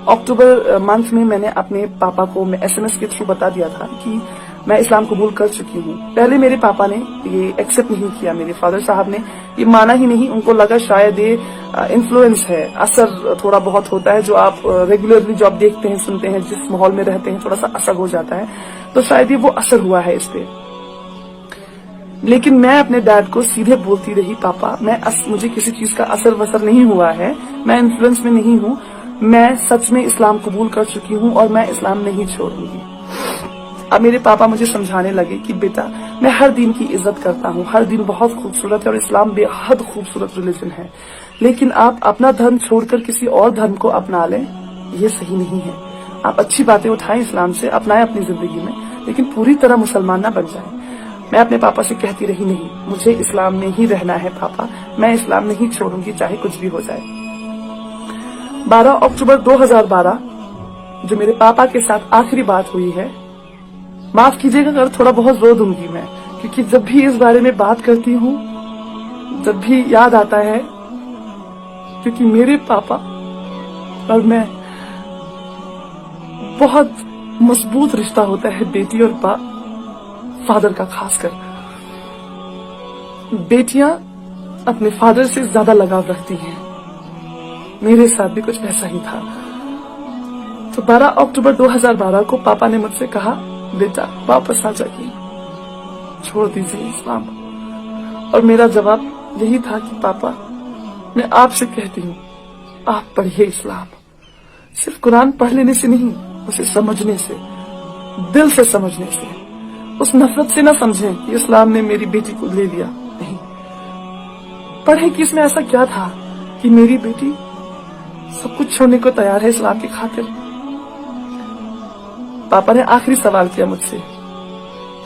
अक्टूबर month में मैंने अपने पापा को SMS के थ्रू बता दिया था कि मैं इस्लाम कबूल कर चुकी हूँ। पहले मेरे पापा ने ये एक्सेप्ट नहीं किया, मेरे फादर साहब ने ये माना ही नहीं। उनको लगा शायद ये इन्फ्लुएंस है, असर थोड़ा बहुत होता है, जो आप रेगुलरली जो आप देखते हैं सुनते हैं, जिस माहौल में रहते हैं थोड़ा सा असर हो जाता है, तो शायद ये वो असर हुआ है इस पे। लेकिन मैं अपने डैड को सीधे बोलती रही, पापा मुझे किसी चीज का असर वसर नहीं हुआ है, मैं इन्फ्लुएंस में नहीं हूँ, मैं सच में इस्लाम कबूल कर चुकी हूँ और मैं इस्लाम नहीं छोड़ूंगी। अब मेरे पापा मुझे समझाने लगे कि बेटा मैं हर दिन की इज्जत करता हूँ, हर दिन बहुत खूबसूरत है और इस्लाम बेहद खूबसूरत रिलीजन है, लेकिन आप अपना धर्म छोड़कर किसी और धर्म को अपना लें, ये सही नहीं है। आप अच्छी बातें उठाएं इस्लाम से, अपनाएं अपनी जिंदगी में, लेकिन पूरी तरह मुसलमान ना बन जाएं। मैं अपने पापा से कहती रही, नहीं मुझे इस्लाम में ही रहना है पापा, मैं इस्लाम नहीं छोड़ूंगी चाहे कुछ भी हो जाए। 12 अक्टूबर 2012 जो मेरे पापा के साथ आखिरी बात हुई है, माफ कीजिएगा अगर थोड़ा बहुत रो दूंगी मैं, क्योंकि जब भी इस बारे में बात करती हूँ, जब भी याद आता है, क्योंकि मेरे पापा और मैं बहुत मजबूत रिश्ता होता है बेटी और बाप, फादर का खासकर। बेटियां अपने फादर से ज्यादा लगाव रखती हैं, मेरे साथ भी कुछ वैसा ही था। तो 12 अक्टूबर 2012 को पापा ने मुझसे कहा, बेटा वापस आ जाइए, छोड़ दीजिए इस्लाम। और मेरा जवाब यही था कि पापा मैं आपसे कहती हूँ, आप पढ़िए इस्लाम, सिर्फ कुरान पढ़ लेने से नहीं, उसे समझने से, दिल से समझने से, उस नफरत से ना समझें कि इस्लाम ने मेरी बेटी को ले लिया, नहीं, पढ़े कि इसमें ऐसा क्या था कि मेरी बेटी सब कुछ छोड़ने को तैयार है इस्लाम की खातिर। पापा ने आखिरी सवाल किया मुझसे,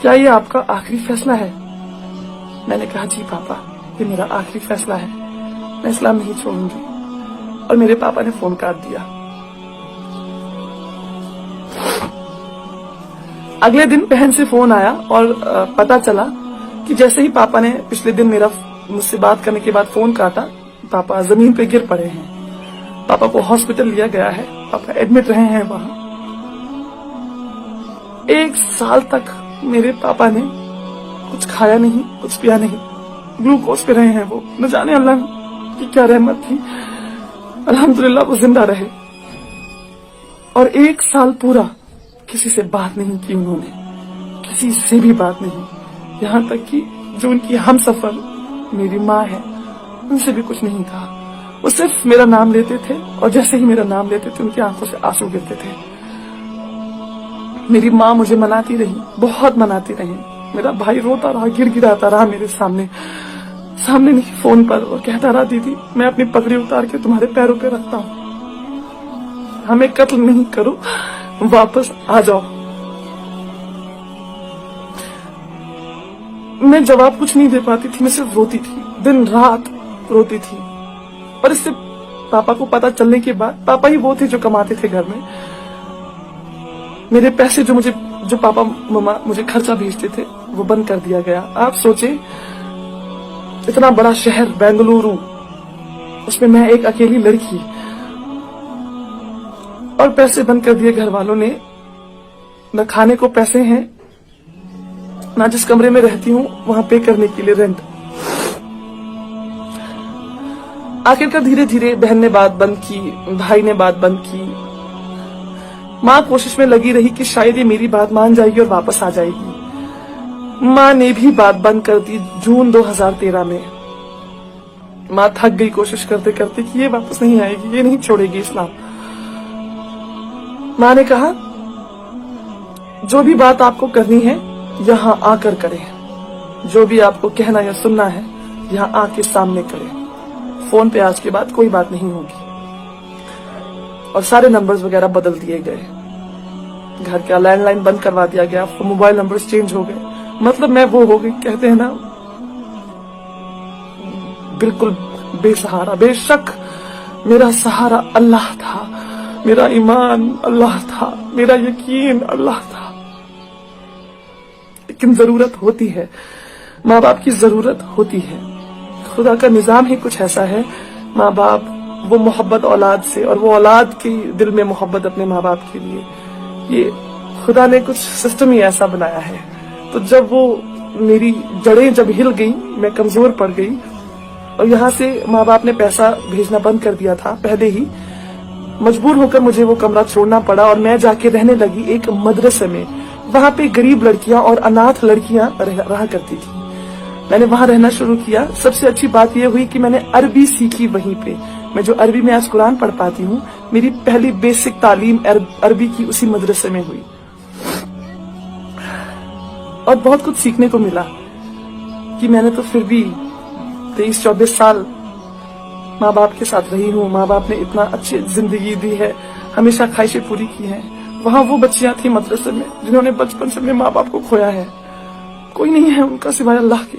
क्या ये आपका आखिरी फैसला है? मैंने कहा, जी पापा ये मेरा आखिरी फैसला है, मैं इस्लाम नहीं छोड़ूंगी। और मेरे पापा ने फोन काट दिया। अगले दिन बहन से फोन आया और पता चला कि जैसे ही पापा ने पिछले दिन मुझसे बात करने के बाद फोन काटा, पापा जमीन पे गिर पड़े हैं। पापा को हॉस्पिटल लिया गया है, पापा एडमिट रहे हैं वहां। 1 साल तक मेरे पापा ने कुछ खाया नहीं, कुछ पिया नहीं, ग्लूकोज पे रहे हैं वो, न जाने अल्लाह की क्या रहमत थी, अल्हम्दुलिल्लाह वो जिंदा रहे। और 1 साल पूरा किसी से बात नहीं की उन्होंने, किसी से भी बात नहीं, यहाँ तक कि जो उनकी हमसफर मेरी माँ है, उनसे भी कुछ नहीं था। वो सिर्फ मेरा नाम लेते थे और जैसे ही मेरा नाम लेते थे उनकी आंखों से आंसू गिरते थे। मेरी माँ मुझे मनाती रही, बहुत मनाती रही। मेरा भाई रोता रहा, गिड़गिड़ाता रहा मेरे सामने नहीं फोन पर, और कहता रहा, दीदी मैं अपनी पगड़ी उतार के तुम्हारे पैरों पे रखता हूँ, हमें कत्ल नहीं करो, वापस आ जाओ। मैं जवाब कुछ नहीं दे पाती थी, मैं सिर्फ रोती थी, दिन रात रोती थी। और इससे पापा को पता चलने के बाद, पापा ही वो थे जो कमाते थे घर में, मेरे पैसे जो पापा मम्मा मुझे खर्चा भेजते थे वो बंद कर दिया गया। आप सोचे, इतना बड़ा शहर बेंगलुरु, उसमें मैं एक अकेली लड़की, और पैसे बंद कर दिए घर वालों ने। न खाने को पैसे हैं, ना जिस कमरे में रहती हूँ वहां पे करने के लिए रेंट। आखिरकार धीरे धीरे बहन ने बात बंद की, भाई ने बात बंद की, माँ कोशिश में लगी रही कि शायद ये मेरी बात मान जाएगी और वापस आ जाएगी। माँ ने भी बात बंद कर दी जून 2013 में। माँ थक गई कोशिश करते करते कि ये वापस नहीं आएगी, ये नहीं छोड़ेगी इस्लाम। माँ ने कहा, जो भी बात आपको करनी है यहाँ आकर करें, जो भी आपको कहना या सुनना है यहाँ आके सामने करें, फोन पे आज के बाद कोई बात नहीं होगी। और सारे नंबर्स वगैरह बदल दिए गए, घर का लैंडलाइन बंद करवा दिया गया, मोबाइल नंबर्स चेंज हो गए। मतलब मैं वो हो गई, कहते हैं ना, बिल्कुल बेसहारा। बेशक मेरा सहारा अल्लाह था, मेरा ईमान अल्लाह था, मेरा यकीन अल्लाह था, लेकिन जरूरत होती है, माँ बाप की जरूरत होती है। खुदा का निजाम ही कुछ ऐसा है, माँ बाप وہ मोहब्बत औलाद से और वो औलाद के दिल में मोहब्बत अपने माँ बाप के लिए, ये खुदा ने कुछ सिस्टम ही ऐसा बनाया है। तो जब वो मेरी जड़ें जब हिल गई, मैं कमजोर पड़ गई और यहाँ से माँ बाप ने पैसा भेजना बंद कर दिया था पहले ही, मजबूर होकर मुझे वो कमरा छोड़ना पड़ा और मैं जाके रहने लगी एक मदरसे में। वहाँ पे गरीब लड़कियां और अनाथ लड़कियां रहा करती थी। मैंने वहाँ रहना शुरू किया। सबसे अच्छी बात यह हुई कि मैंने अरबी सीखी वहीं पे। मैं जो अरबी में आज कुरान पढ़ पाती हूँ, मेरी पहली बेसिक तालीम अरबी की उसी मदरसे में हुई और बहुत कुछ सीखने को मिला कि मैंने तो फिर भी 23-24 साल माँ बाप के साथ रही हूँ। माँ बाप ने इतना अच्छी जिंदगी दी है, हमेशा ख्वाहिशें पूरी की हैं। वहाँ वो बच्चियां थी मदरसे में जिन्होंने बचपन से अपने माँ बाप को खोया है, कोई नहीं है उनका सिवाय अल्लाह के।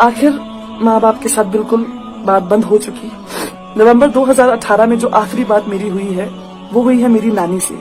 आखिर माँ बाप के साथ बिल्कुल बात बंद हो चुकी। नवंबर 2018 में जो आखिरी बात मेरी हुई है वो हुई है मेरी नानी से।